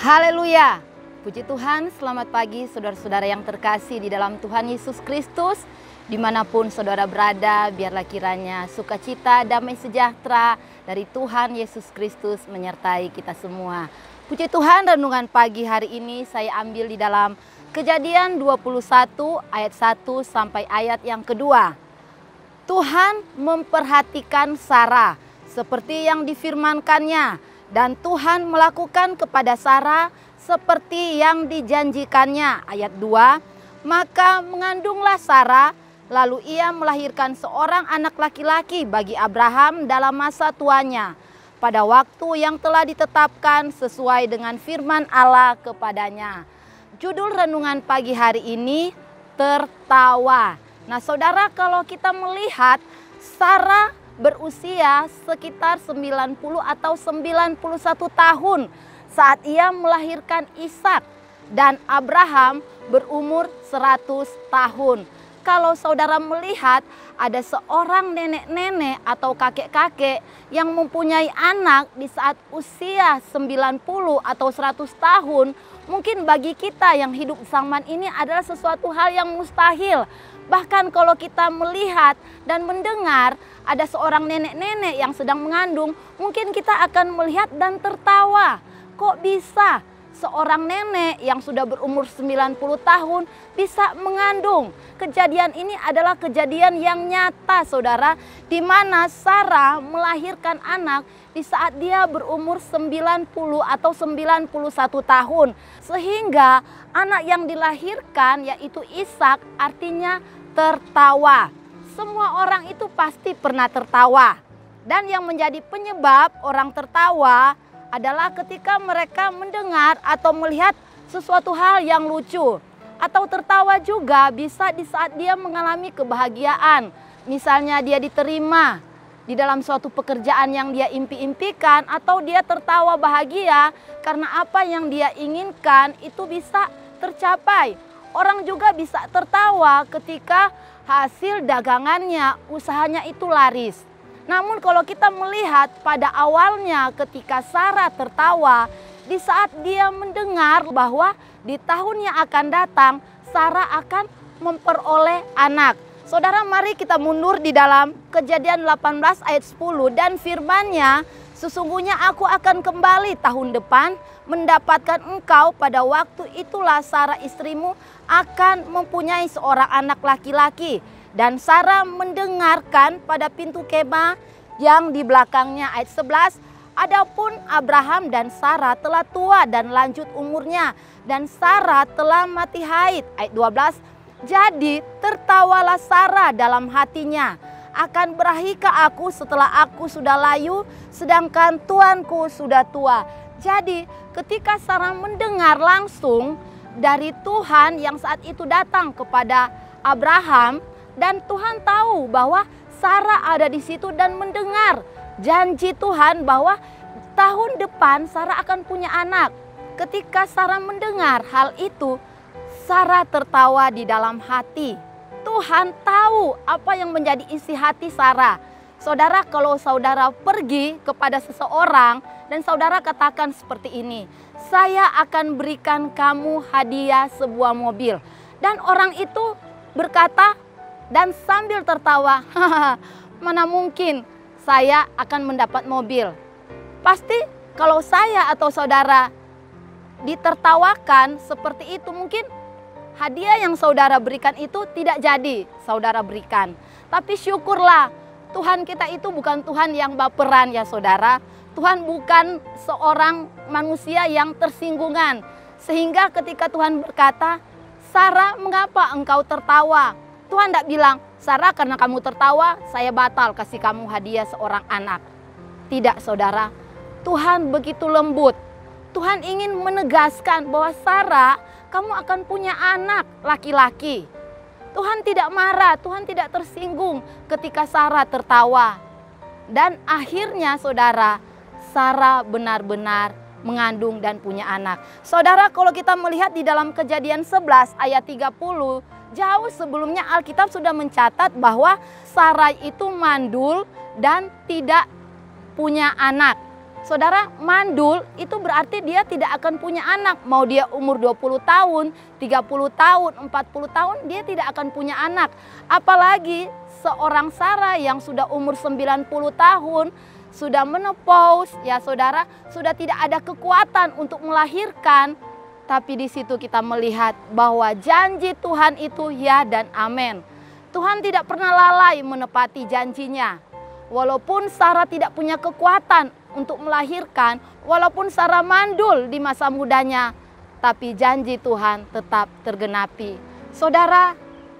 Haleluya. Puji Tuhan, selamat pagi saudara-saudara yang terkasih di dalam Tuhan Yesus Kristus. Dimanapun saudara berada, biarlah kiranya sukacita, damai sejahtera dari Tuhan Yesus Kristus menyertai kita semua. Puji Tuhan, renungan pagi hari ini saya ambil di dalam Kejadian 21 ayat 1 sampai ayat yang kedua. Tuhan memperhatikan Sarah seperti yang difirmankannya, dan Tuhan melakukan kepada Sarah seperti yang dijanjikannya. Ayat 2, maka mengandunglah Sarah, lalu ia melahirkan seorang anak laki-laki bagi Abraham dalam masa tuanya, pada waktu yang telah ditetapkan sesuai dengan firman Allah kepadanya. Judul renungan pagi hari ini, tertawa. Nah saudara, kalau kita melihat Sarah berusia sekitar 90 atau 91 tahun saat ia melahirkan Ishak, dan Abraham berumur 100 tahun. Kalau saudara melihat ada seorang nenek-nenek atau kakek-kakek yang mempunyai anak di saat usia 90 atau 100 tahun, mungkin bagi kita yang hidup zaman ini adalah sesuatu hal yang mustahil. Bahkan kalau kita melihat dan mendengar ada seorang nenek-nenek yang sedang mengandung, mungkin kita akan melihat dan tertawa. Kok bisa seorang nenek yang sudah berumur 90 tahun bisa mengandung? Kejadian ini adalah kejadian yang nyata saudara, di mana Sarah melahirkan anak di saat dia berumur 90 atau 91 tahun. Sehingga anak yang dilahirkan yaitu Ishak artinya tertawa. Semua orang itu pasti pernah tertawa. Dan yang menjadi penyebab orang tertawa adalah ketika mereka mendengar atau melihat sesuatu hal yang lucu. Atau tertawa juga bisa di saat dia mengalami kebahagiaan. Misalnya dia diterima di dalam suatu pekerjaan yang dia impi-impikan, atau dia tertawa bahagia karena apa yang dia inginkan itu bisa tercapai. Orang juga bisa tertawa ketika hasil dagangannya, usahanya itu laris. Namun kalau kita melihat pada awalnya ketika Sarah tertawa, di saat dia mendengar bahwa di tahun yang akan datang Sarah akan memperoleh anak. Saudara, mari kita mundur di dalam Kejadian 18 ayat 10, dan firman-Nya, sesungguhnya aku akan kembali tahun depan mendapatkan engkau, pada waktu itulah Sarah istrimu akan mempunyai seorang anak laki-laki. Dan Sarah mendengarkan pada pintu kemah yang di belakangnya. Ayat 11, adapun Abraham dan Sarah telah tua dan lanjut umurnya, dan Sarah telah mati haid. Ayat 12, jadi tertawalah Sarah dalam hatinya, akan berahikah aku setelah aku sudah layu, sedangkan tuanku sudah tua. Jadi ketika Sarah mendengar langsung dari Tuhan yang saat itu datang kepada Abraham, dan Tuhan tahu bahwa Sarah ada di situ dan mendengar janji Tuhan bahwa tahun depan Sarah akan punya anak. Ketika Sarah mendengar hal itu, Sarah tertawa di dalam hati. Tuhan tahu apa yang menjadi isi hati Sarah. Saudara, kalau saudara pergi kepada seseorang dan saudara katakan seperti ini, saya akan berikan kamu hadiah sebuah mobil. Dan orang itu berkata dan sambil tertawa, mana mungkin saya akan mendapat mobil. Pasti kalau saya atau saudara ditertawakan seperti itu, mungkin hadiah yang saudara berikan itu tidak jadi saudara berikan. Tapi syukurlah, Tuhan kita itu bukan Tuhan yang baperan ya saudara. Tuhan bukan seorang manusia yang tersinggungan. Sehingga ketika Tuhan berkata, Sarah, mengapa engkau tertawa? Tuhan tidak bilang, Sarah, karena kamu tertawa, saya batal kasih kamu hadiah seorang anak. Tidak saudara, Tuhan begitu lembut. Tuhan ingin menegaskan bahwa Sarah, kamu akan punya anak laki-laki. Tuhan tidak marah, Tuhan tidak tersinggung ketika Sarah tertawa. Dan akhirnya saudara, Sarah benar-benar mengandung dan punya anak. Saudara, kalau kita melihat di dalam Kejadian 11 ayat 30, jauh sebelumnya Alkitab sudah mencatat bahwa Sarai itu mandul dan tidak punya anak. Saudara, mandul itu berarti dia tidak akan punya anak. Mau dia umur 20 tahun, 30 tahun, 40 tahun, dia tidak akan punya anak. Apalagi seorang Sarah yang sudah umur 90 tahun, sudah menopause, ya saudara, sudah tidak ada kekuatan untuk melahirkan. Tapi di situ kita melihat bahwa janji Tuhan itu ya dan amin. Tuhan tidak pernah lalai menepati janjinya. Walaupun Sarah tidak punya kekuatan untuk melahirkan, walaupun Sarah mandul di masa mudanya, tapi janji Tuhan tetap tergenapi. Saudara,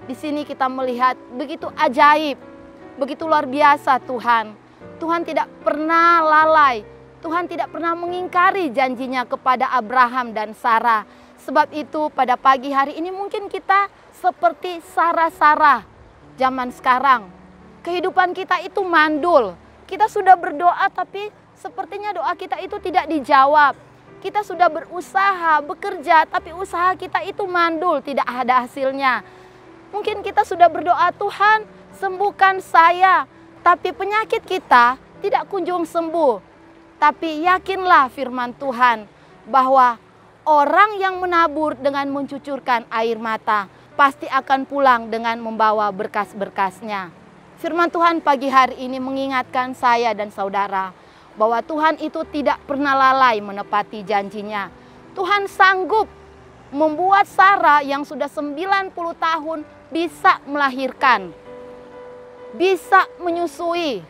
di sini kita melihat begitu ajaib, begitu luar biasa Tuhan. Tuhan tidak pernah lalai, Tuhan tidak pernah mengingkari janjinya kepada Abraham dan Sarah. Sebab itu pada pagi hari ini mungkin kita seperti Sarah-Sarah zaman sekarang. Kehidupan kita itu mandul. Kita sudah berdoa tapi sepertinya doa kita itu tidak dijawab. Kita sudah berusaha, bekerja, tapi usaha kita itu mandul, tidak ada hasilnya. Mungkin kita sudah berdoa, Tuhan sembuhkan saya, tapi penyakit kita tidak kunjung sembuh. Tapi yakinlah firman Tuhan bahwa orang yang menabur dengan mencucurkan air mata pasti akan pulang dengan membawa berkas-berkasnya. Firman Tuhan pagi hari ini mengingatkan saya dan saudara bahwa Tuhan itu tidak pernah lalai menepati janjinya. Tuhan sanggup membuat Sarah yang sudah 90 tahun bisa melahirkan, bisa menyusui.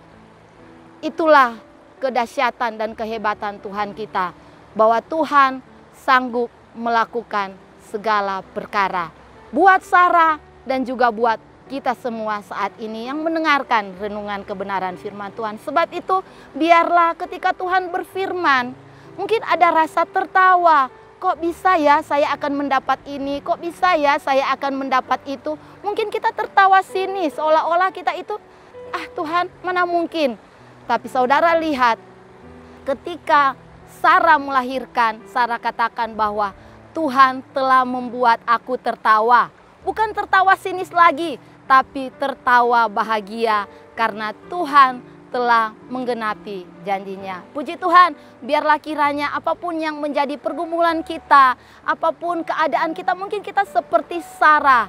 Itulah kedahsyatan dan kehebatan Tuhan kita, bahwa Tuhan sanggup melakukan segala perkara. Buat Sarah dan juga buat kita semua saat ini yang mendengarkan renungan kebenaran firman Tuhan. Sebab itu biarlah ketika Tuhan berfirman, mungkin ada rasa tertawa. Kok bisa ya saya akan mendapat ini? Kok bisa ya saya akan mendapat itu? Mungkin kita tertawa sinis, seolah-olah kita itu, Tuhan mana mungkin. Tapi saudara lihat, ketika Sarah melahirkan, Sarah katakan bahwa Tuhan telah membuat aku tertawa. Bukan tertawa sinis lagi, tapi tertawa bahagia karena Tuhan telah menggenapi janjinya. Puji Tuhan, biarlah kiranya apapun yang menjadi pergumulan kita, apapun keadaan kita, mungkin kita seperti Sarah.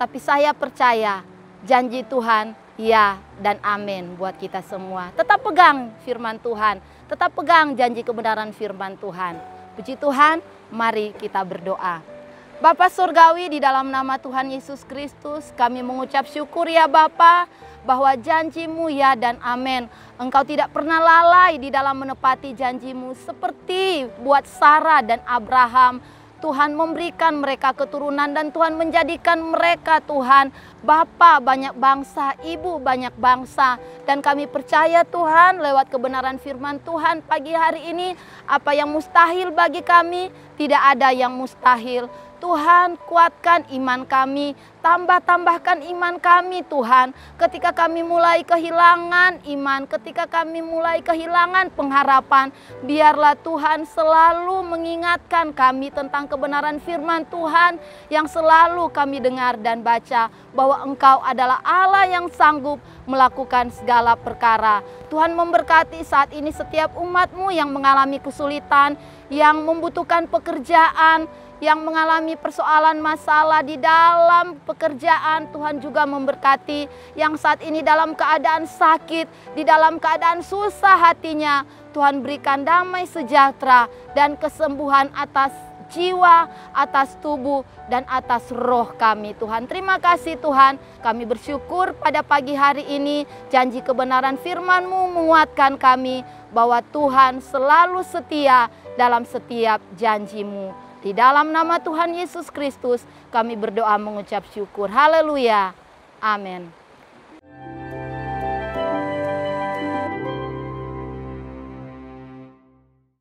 Tapi saya percaya janji Tuhan ya dan amin buat kita semua. Tetap pegang firman Tuhan, tetap pegang janji kebenaran firman Tuhan. Puji Tuhan, mari kita berdoa. Bapa Surgawi, di dalam nama Tuhan Yesus Kristus, kami mengucap syukur ya Bapa, bahwa janjimu ya dan amin. Engkau tidak pernah lalai di dalam menepati janjimu, seperti buat Sarah dan Abraham. Tuhan memberikan mereka keturunan dan Tuhan menjadikan mereka Tuhan Bapa banyak bangsa, Ibu banyak bangsa. Dan kami percaya Tuhan lewat kebenaran firman Tuhan pagi hari ini, apa yang mustahil bagi kami, tidak ada yang mustahil. Tuhan kuatkan iman kami, tambahkan iman kami Tuhan. Ketika kami mulai kehilangan iman, ketika kami mulai kehilangan pengharapan, biarlah Tuhan selalu mengingatkan kami tentang kebenaran firman Tuhan yang selalu kami dengar dan baca, bahwa Engkau adalah Allah yang sanggup melakukan segala perkara. Tuhan memberkati saat ini setiap umat-Mu yang mengalami kesulitan, yang membutuhkan pekerjaan, yang mengalami persoalan masalah di dalam pekerjaan. Tuhan juga memberkati yang saat ini dalam keadaan sakit, di dalam keadaan susah hatinya. Tuhan berikan damai sejahtera dan kesembuhan atas jiwa, atas tubuh, dan atas roh kami Tuhan. Terima kasih Tuhan, kami bersyukur pada pagi hari ini janji kebenaran firman-Mu menguatkan kami bahwa Tuhan selalu setia dalam setiap janji-Mu. Di dalam nama Tuhan Yesus Kristus kami berdoa mengucap syukur. Haleluya. Amin.